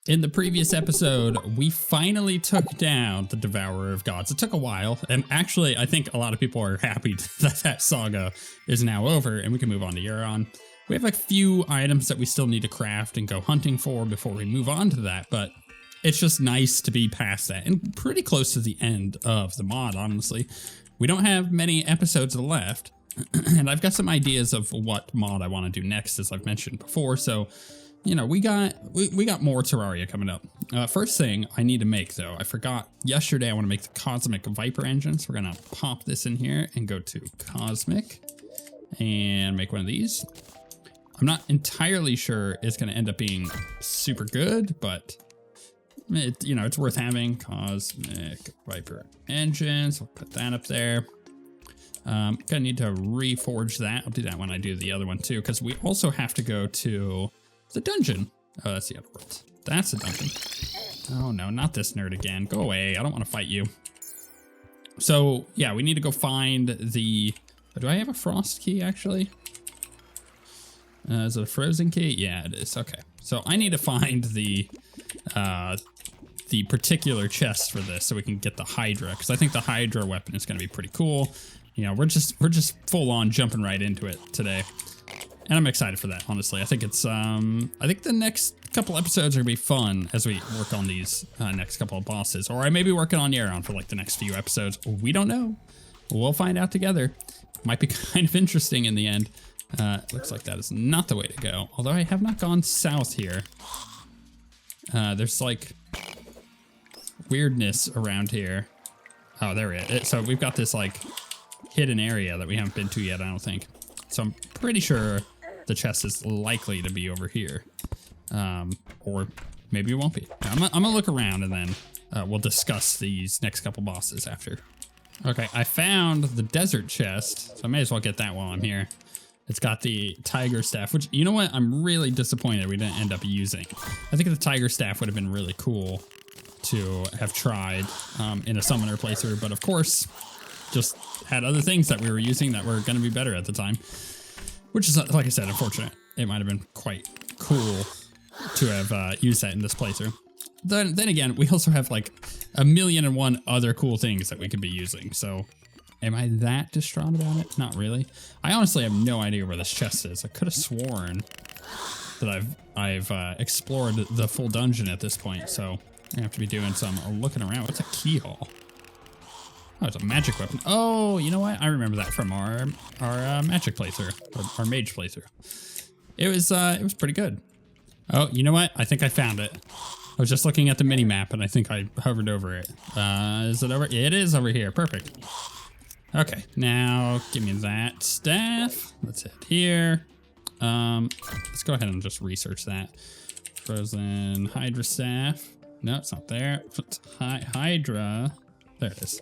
In the previous episode, we finally took down the Devourer of Gods. It took a while, and actually, I think a lot of people are happy that that saga is now over, and we can move on to Yharon. We have a few items that we still need to craft and go hunting for before we move on to that, but it's just nice to be past that, and pretty close to the end of the mod, honestly. We don't have many episodes left, and I've got some ideas of what mod I want to do next, as I've mentioned before, so... You know, we got more Terraria coming up. First thing I need to make, though, I forgot yesterday I want to make the Cosmic Viper engine. So we're going to pop this in here and go to Cosmic and make one of these. I'm not entirely sure it's going to end up being super good, but it's worth having. Cosmic Viper engine. So I'll put that up there. Gonna need to reforge that. I'll do that when I do the other one too, because we also have to go to the dungeon. Oh, that's the other world. That's the dungeon. Oh no, not this nerd again. Go away. I don't want to fight you. So yeah, we need to go find the... Do I have a frost key actually? Is it a frozen key? Yeah, it is. Okay. So I need to find the particular chest for this so we can get the Hydra, because I think the Hydra weapon is going to be pretty cool. You know, we're just full on jumping right into it today. And I'm excited for that, honestly. I think it's, I think the next couple episodes are gonna be fun as we work on these next couple of bosses. Or I may be working on Yharon for like the next few episodes. We don't know. We'll find out together. Might be kind of interesting in the end. Looks like that is not the way to go. Although I have not gone south here. There's like weirdness around here. Oh, there it is. So we've got this like hidden area that we haven't been to yet, I don't think. So I'm pretty sure the chest is likely to be over here. Or maybe it won't be. I'm gonna look around and then we'll discuss these next couple bosses after. Okay, I found the desert chest, so I may as well get that while I'm here. It's got the tiger staff, which, you know what? I'm really disappointed we didn't end up using. I think the tiger staff would have been really cool to have tried in a summoner playthrough, but of course, just had other things that we were using that were going to be better at the time, which is, like I said, unfortunate. It might have been quite cool to have used that in this playthrough. Then again, we also have like 1,000,001 other cool things that we could be using. So am I that distraught about it? Not really. I honestly have no idea where this chest is. I could have sworn that I've explored the full dungeon at this point. So I have to be doing some looking around. What's a keyhole? Oh, it's a magic weapon. Oh, you know what? I remember that from our magic playthrough, or our mage playthrough. It was pretty good. Oh, you know what? I think I found it. I was just looking at the mini map and I think I hovered over it. Is it over? It is over here. Perfect. Okay, now give me that staff. Let's hit here. Let's go ahead and just research that. Frozen Hydra staff. No, it's not there. Hydra. There it is.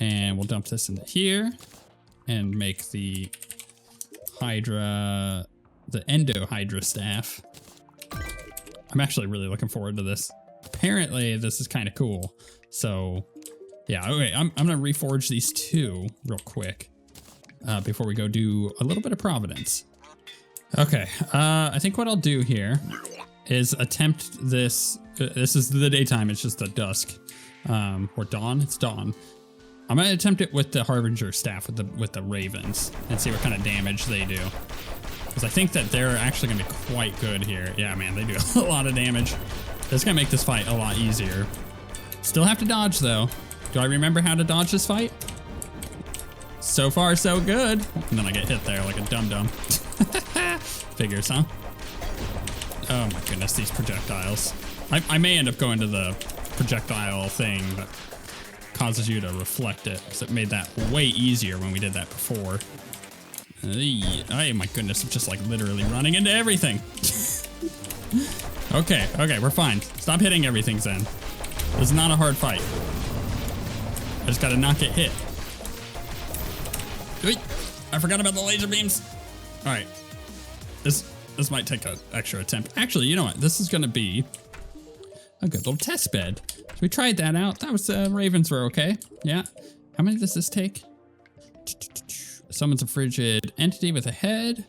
And we'll dump this into here and make the Hydra, the Endo Hydra staff. I'm actually really looking forward to this. Apparently this is kind of cool. So yeah, okay, I'm gonna reforge these two real quick before we go do a little bit of Providence. Okay, I think what I'll do here is attempt this. This is the daytime, it's just the dusk. Or dawn, it's dawn. I'm gonna attempt it with the Harbinger staff with the ravens and see what kind of damage they do. Because I think that they're actually gonna be quite good here. Yeah, man, they do a lot of damage. That's gonna make this fight a lot easier. Still have to dodge though. Do I remember how to dodge this fight? So far, so good. And then I get hit there like a dum-dum. Figures, huh? Oh my goodness, these projectiles. I may end up going to the projectile thing that causes you to reflect it, because it made that way easier when we did that before. Oh my goodness, I'm just like literally running into everything. Okay, we're fine. Stop hitting everything, Zen. This is not a hard fight. I just gotta not get hit. I forgot about the laser beams. All right, this might take an extra attempt. Actually, you know what? This is gonna be a good little test bed. So we tried that out. That was, ravens were okay. Yeah. How many does this take? Summons a frigid entity with a head.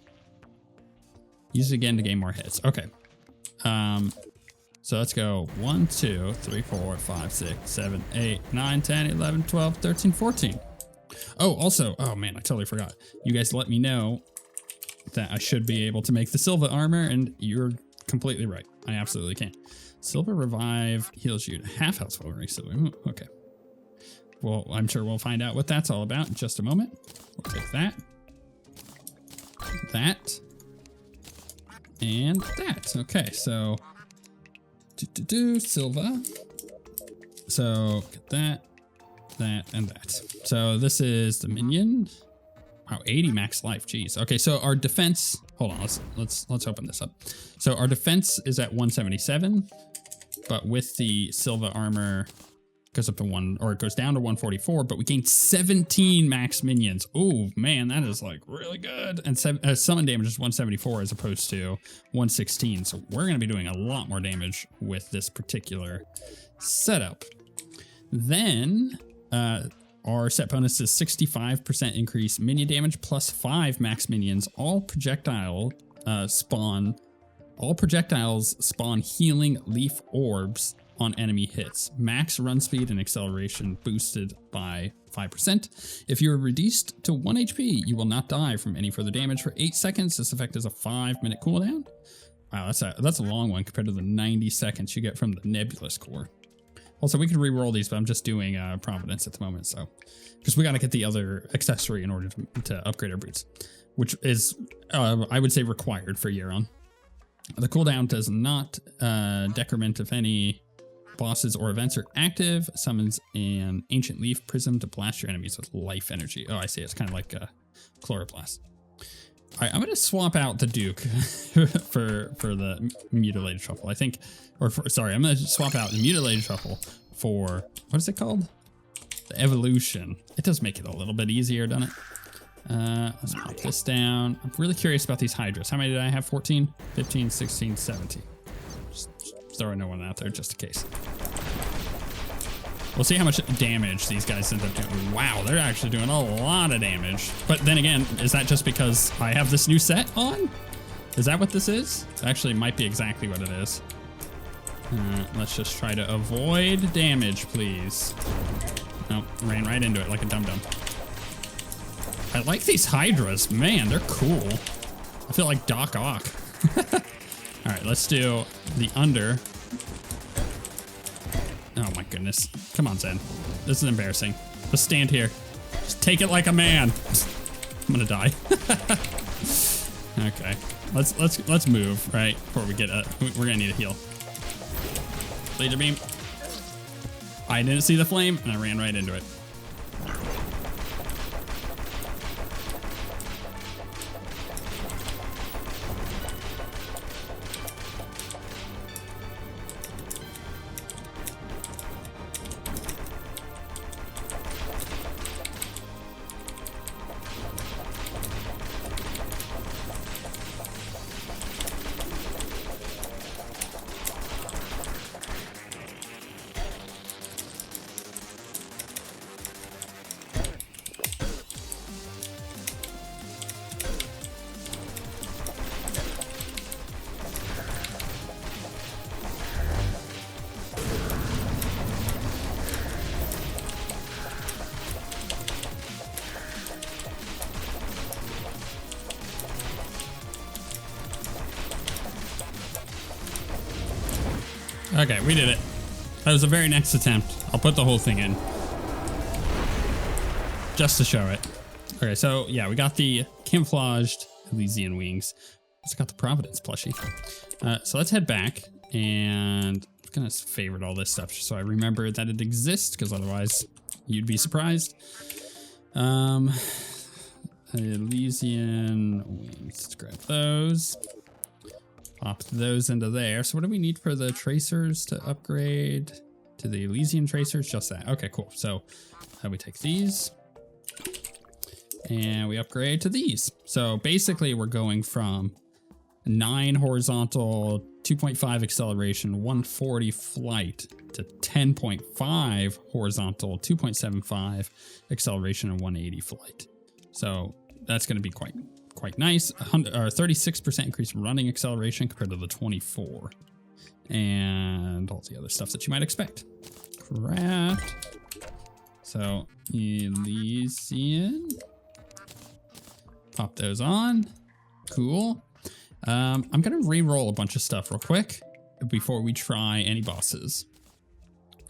Use it again to gain more hits. Okay. So let's go 1, 2, 3, 4, 5, 6, 7, 8, 9, 10, 11, 12, 13, 14. Oh, also, oh man, I totally forgot. You guys let me know that I should be able to make the Silva armor, and you're completely right. I absolutely can. Silva Revive heals you to half health while recently. Okay. Well, I'm sure we'll find out what that's all about in just a moment. We'll take that. That. And that. Okay, so Silva. So get that, and that. So this is the minion. Wow, 80 max life. Jeez. Okay, so our defense. Hold on. Let's open this up. So our defense is at 177, but with the Silva armor, goes up to it goes down to 144. But we gain 17 max minions. Oh man, that is like really good. And summon damage is 174 as opposed to 116. So we're gonna be doing a lot more damage with this particular setup. Then our set bonus is 65% increase minion damage plus 5 max minions. All projectiles spawn healing leaf orbs on enemy hits. Max run speed and acceleration boosted by 5%. If you are reduced to 1 HP, you will not die from any further damage for 8 seconds. This effect is a 5-minute cooldown. Wow, that's a long one compared to the 90 seconds you get from the Nebulous Core. Also, we could re-roll these, but I'm just doing Providence at the moment, so because we got to get the other accessory in order to upgrade our boots, which is I would say required for Yharon. The cooldown does not decrement if any bosses or events are active. Summons an ancient leaf prism to blast your enemies with life energy. Oh, I see. It's kind of like a chloroplast. All right, I'm gonna swap out the Duke for the mutilated truffle. I think, I'm gonna swap out the mutilated truffle for what is it called? The evolution. It does make it a little bit easier, doesn't it? Let's pop this down. I'm really curious about these hydras. How many did I have? 14, 15, 16, 17. Just throwing no one out there just in case. We'll see how much damage these guys end up doing. Wow, they're actually doing a lot of damage. But then again, is that just because I have this new set on? Is that what this is? It actually might be exactly what it is. Let's just try to avoid damage, please. Nope, ran right into it like a dum-dum. I like these hydras. Man, they're cool. I feel like Doc Ock. All right, let's do the under. Oh my goodness. Come on, Zen. This is embarrassing. Just stand here. Just take it like a man. I'm gonna die. Okay. Let's move, right? Before we get we're gonna need a heal. Laser beam. I didn't see the flame and I ran right into it. Okay, we did it. That was the very next attempt. I'll put the whole thing in. Just to show it. Okay, so yeah, we got the camouflaged Elysian wings. Also got the Providence plushie. So let's head back, and I'm gonna favorite all this stuff so I remember that it exists, because otherwise you'd be surprised. Elysian wings. Let's grab those. Pop those into there. So what do we need for the tracers to upgrade to the Elysian tracers? Just that. Okay, cool. So we take these and we upgrade to these. So basically we're going from 9 horizontal, 2.5 acceleration, 140 flight to 10.5 horizontal, 2.75 acceleration, and 180 flight. So that's going to be quite nice. 36% increase in running acceleration compared to the 24. And and all the other stuff that you might expect. Craft. So, Elysian. Pop those on. Cool. I'm gonna re-roll a bunch of stuff real quick before we try any bosses.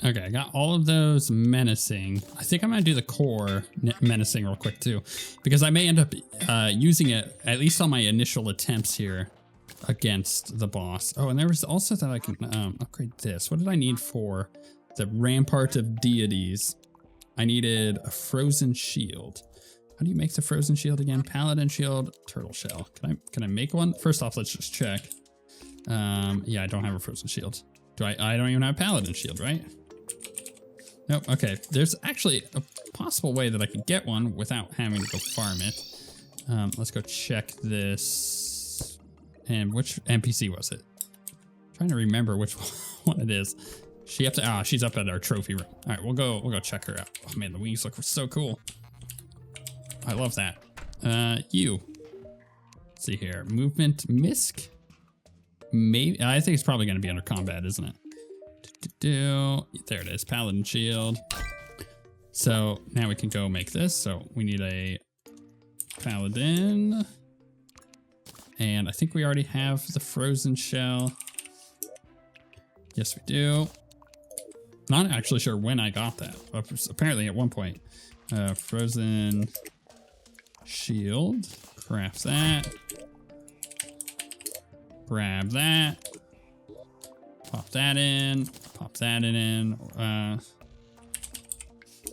Okay, I got all of those menacing. I think I'm gonna do the core menacing real quick too, because I may end up using it at least on my initial attempts here against the boss. Oh, and there was also that I can upgrade this. What did I need for the Rampart of Deities? I needed a frozen shield. How do you make the frozen shield again? Paladin shield, turtle shell. Can I make one? First off, let's just check. Yeah, I don't have a frozen shield. Do I don't even have a paladin shield, right? Nope. Okay. There's actually a possible way that I could get one without having to go farm it. Let's go check this. And which NPC was it? I'm trying to remember which one it is. She have to, she's up at our trophy room. All right, we'll go check her out. Oh man, the wings look so cool. I love that. Let's see here. Movement misc. Maybe, I think it's probably going to be under combat, isn't it? There it is, Paladin shield. So now we can go make this. So we need a Paladin. And I think we already have the frozen shell. Yes, we do. Not actually sure when I got that. But apparently at one point. Frozen shield. Craft that. Grab that. Pop that in. Pop that in.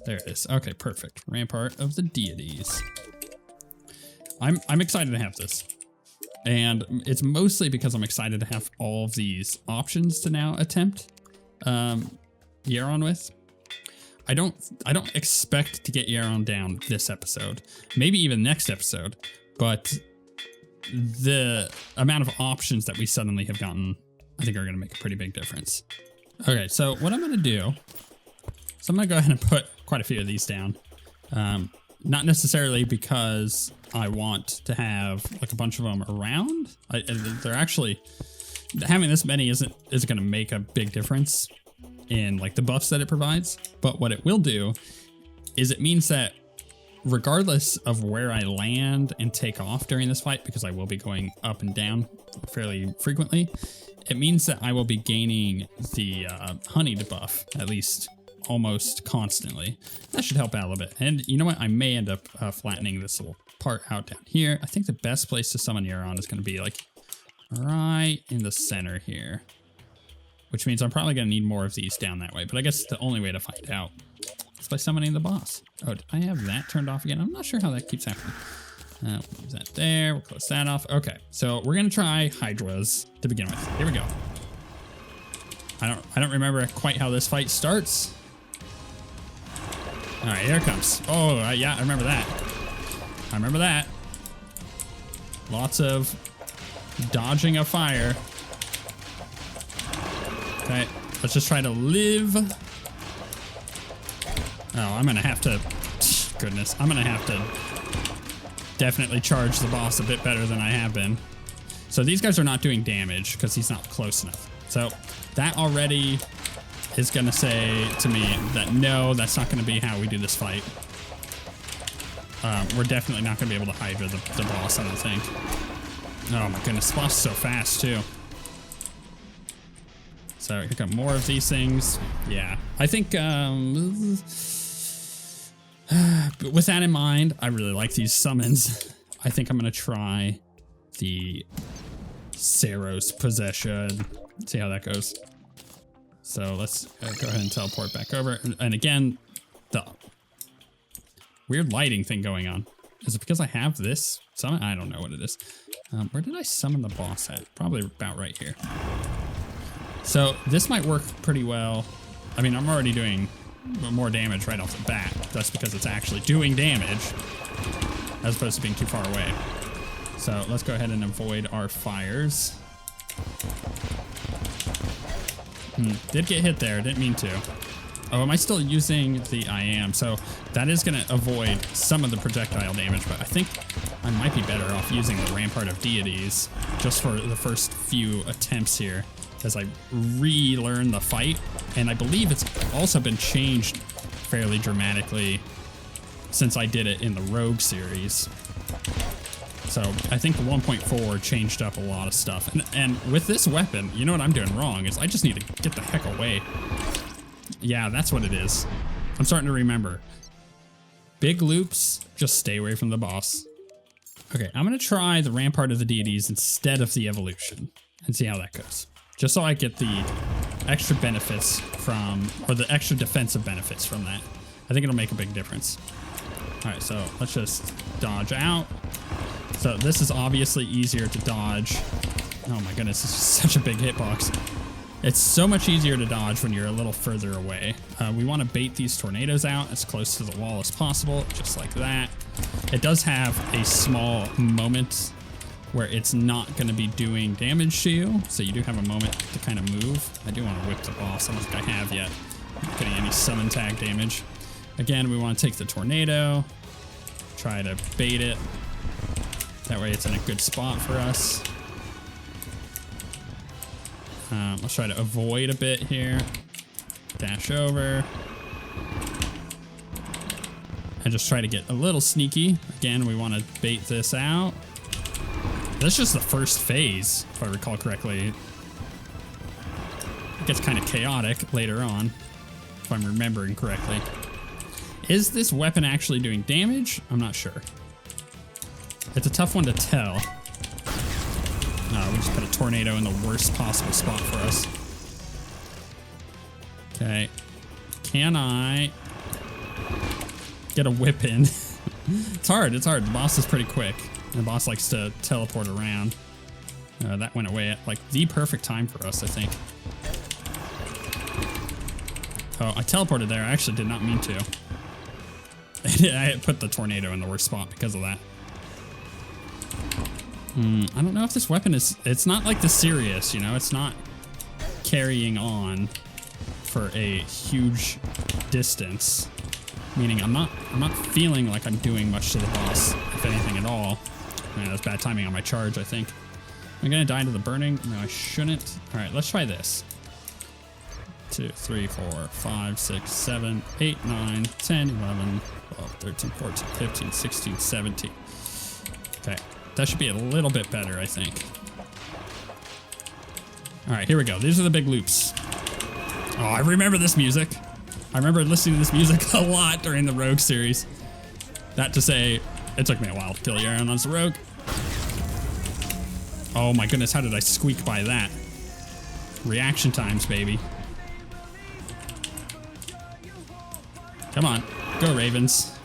There it is. Okay, perfect. Rampart of the Deities. I'm excited to have this. And it's mostly because I'm excited to have all of these options to now attempt Yharon with. I don't expect to get Yharon down this episode. Maybe even next episode. But the amount of options that we suddenly have gotten, I think are going to make a pretty big difference. Okay, so what I'm going to do is I'm going to go ahead and put quite a few of these down. Not necessarily because I want to have like a bunch of them around. They're actually, having this many isn't going to make a big difference in like the buffs that it provides. But what it will do is it means that regardless of where I land and take off during this fight, because I will be going up and down fairly frequently, it means that I will be gaining the honey debuff, at least almost constantly. That should help out a little bit. And you know what? I may end up flattening this little part out down here. I think the best place to summon Yharon is going to be like right in the center here, which means I'm probably going to need more of these down that way. But I guess the only way to find out is by summoning the boss. Oh, did I have that turned off again? I'm not sure how that keeps happening. We'll leave that there. We'll close that off. Okay, so we're going to try Hydras to begin with. Here we go. I don't remember quite how this fight starts. All right, here it comes. Oh, yeah, I remember that. I remember that. Lots of dodging of fire. Okay, let's just try to live. Oh, I'm gonna have to, goodness, I'm gonna have to definitely charge the boss a bit better than I have been. So these guys are not doing damage because he's not close enough. So that already is gonna say to me that no, that's not gonna be how we do this fight. We're definitely not gonna be able to Hydra the boss, I don't think. Oh my goodness, boss is so fast too. So here come more of these things. Yeah, I think with that in mind, I really like these summons. I think I'm gonna try the Saros possession. See how that goes. So let's go ahead and teleport back over. And again, the weird lighting thing going on. Is it because I have this summon? I don't know what it is. Where did I summon the boss at? Probably about right here. So this might work pretty well. I mean, I'm already doing more damage right off the bat. That's because it's actually doing damage as opposed to being too far away. So let's go ahead and avoid our fires. Did get hit there, didn't mean to. Oh, am I still using the I am? So that is gonna avoid some of the projectile damage, but I think I might be better off using the Rampart of Deities just for the first few attempts here as I relearn the fight. And I believe it's also been changed fairly dramatically since I did it in the Rogue series. So I think the 1.4 changed up a lot of stuff. And with this weapon, you know what I'm doing wrong is I just need to get the heck away. Yeah, that's what it is. I'm starting to remember. Big loops, just stay away from the boss. Okay, I'm gonna try the Rampart of the Deities instead of the Evolution and see how that goes. Just so I get the extra benefits from, or the extra defensive benefits from that. I think it'll make a big difference. All right, so let's just dodge out. So this is obviously easier to dodge. Oh my goodness, this is such a big hitbox. It's so much easier to dodge when you're a little further away. We want to bait these tornadoes out as close to the wall as possible, just like that. It does have a small moment where it's not going to be doing damage to you, so you do have a moment to kind of move. I do want to whip the boss. I don't think I have yet. I'm not getting any summon tag damage. Again, we want to take the tornado, try to bait it. That way it's in a good spot for us. Let's try to avoid a bit here. Dash over. And just try to get a little sneaky. Again, we want to bait this out. That's just the first phase, if I recall correctly. It gets kind of chaotic later on, if I'm remembering correctly. Is this weapon actually doing damage? I'm not sure. It's a tough one to tell. We just put a tornado in the worst possible spot for us. Okay. Can I get a whip in? It's hard. It's hard. The boss is pretty quick. The boss likes to teleport around. That went away at like the perfect time for us, I think. Oh, I teleported there. I actually did not mean to. I put the tornado in the worst spot because of that. I don't know if this weapon is, it's not like the Sirius, you know, it's not carrying on for a huge distance. Meaning I'm not feeling like I'm doing much to the boss, if anything at all. Man, that's bad timing on my charge, I think. Am I gonna die to the burning? No, I shouldn't. All right, let's try this. 2, 3, 4, 5, 6, 7, 8, 9, 10, 11, 12, 13, 14, 15, 16, 17. Okay. That should be a little bit better, I think. All right, here we go. These are the big loops. Oh, I remember this music. I remember listening to this music a lot during the Rogue series. That to say, it took me a while to kill Yharon as a Rogue. Oh my goodness, how did I squeak by that? Reaction times, baby. Come on, go Ravens.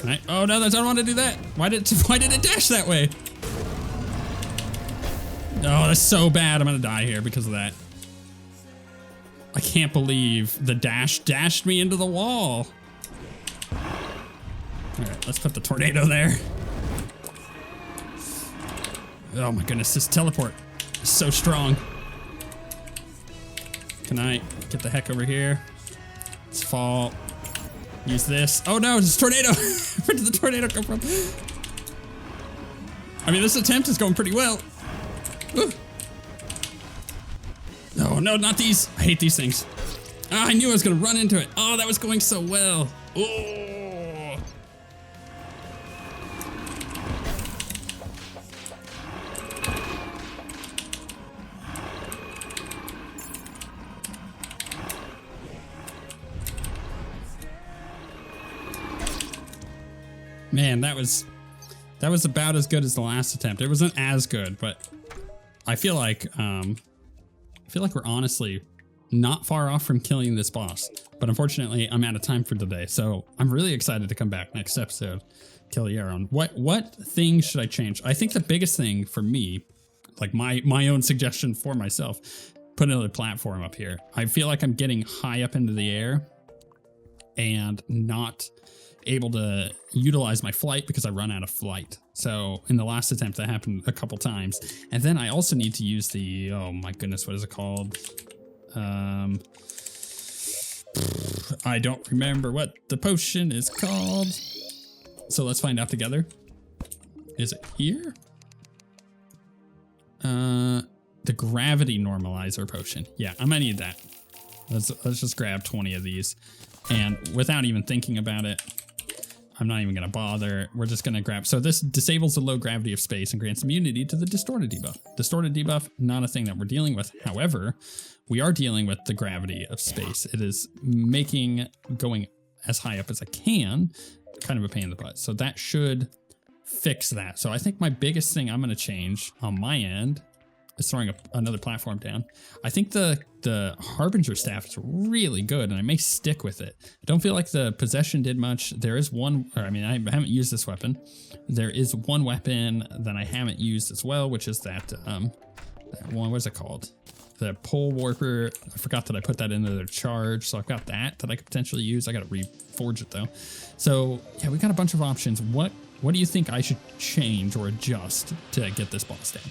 Right. Oh no, I don't want to do that. Why did it dash that way? Oh, that's so bad. I'm gonna die here because of that. I can't believe the dash dashed me into the wall. All right, let's put the tornado there. Oh my goodness, this teleport is so strong. Can I get the heck over here? Let's fall. Use this. Oh no, it's a tornado. Where did the tornado come from? I mean, this attempt is going pretty well. Woo. No, no, not these. I hate these things. Ah, I knew I was gonna run into it. Oh, that was going so well. Oh. Man, that was about as good as the last attempt. It wasn't as good, but I feel like we're honestly not far off from killing this boss. But unfortunately, I'm out of time for today, so I'm really excited to come back next episode, kill Yharon. What things should I change? I think the biggest thing for me, like my own suggestion for myself, put another platform up here. I feel like I'm getting high up into the air and not able to utilize my flight because I run out of flight. So in the last attempt that happened a couple times. And then I also need to use the, oh my goodness, what is it called? I don't remember what the potion is called. So let's find out together. Is it here? The gravity normalizer potion. Yeah, I might need that. Let's just grab 20 of these. And without even thinking about it, I'm not even going to bother. We're just going to grab. So this disables the low gravity of space and grants immunity to the distorted debuff. Distorted debuff, not a thing that we're dealing with. However, we are dealing with the gravity of space. It is making going as high up as I can kind of a pain in the butt. So that should fix that. So I think my biggest thing I'm going to change on my end is throwing another platform down. I think the Harbinger staff is really good, and I may stick with it. I don't feel like the possession did much. There is one, I haven't used this weapon. There is one weapon that I haven't used as well, which is that one, what's it called? The pole warper. I forgot that I put that into their charge, so I've got that I could potentially use. I got to reforge it though. So yeah, we got a bunch of options. What do you think I should change or adjust to get this boss down?